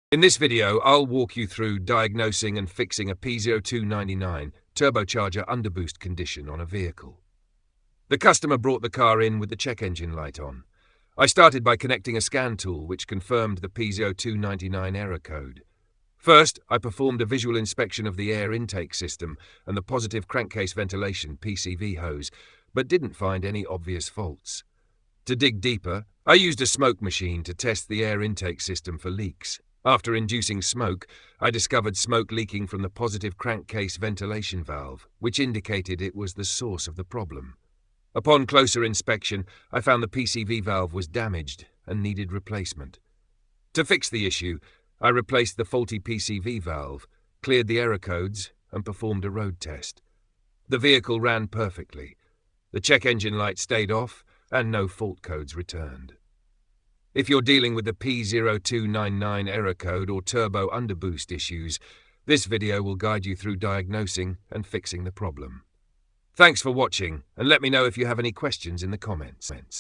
In this video, I'll walk you through diagnosing and fixing a P0299 Turbocharger Underboost Condition on a vehicle. The customer brought the car in with the check engine light on. I started by connecting a scan tool which confirmed the P0299 error code. First, I performed a visual inspection of the air intake system and the positive crankcase ventilation PCV hose, but didn't find any obvious faults. To dig deeper, I used a smoke machine to test the air intake system for leaks. After inducing smoke, I discovered smoke leaking from the positive crankcase ventilation valve, which indicated it was the source of the problem. Upon closer inspection, I found the PCV valve was damaged and needed replacement. To fix the issue, I replaced the faulty PCV valve, cleared the error codes, and performed a road test. The vehicle ran perfectly. The check engine light stayed off, and no fault codes returned. If you're dealing with the P0299 error code or turbo underboost issues, this video will guide you through diagnosing and fixing the problem. Thanks for watching, and let me know if you have any questions in the comments.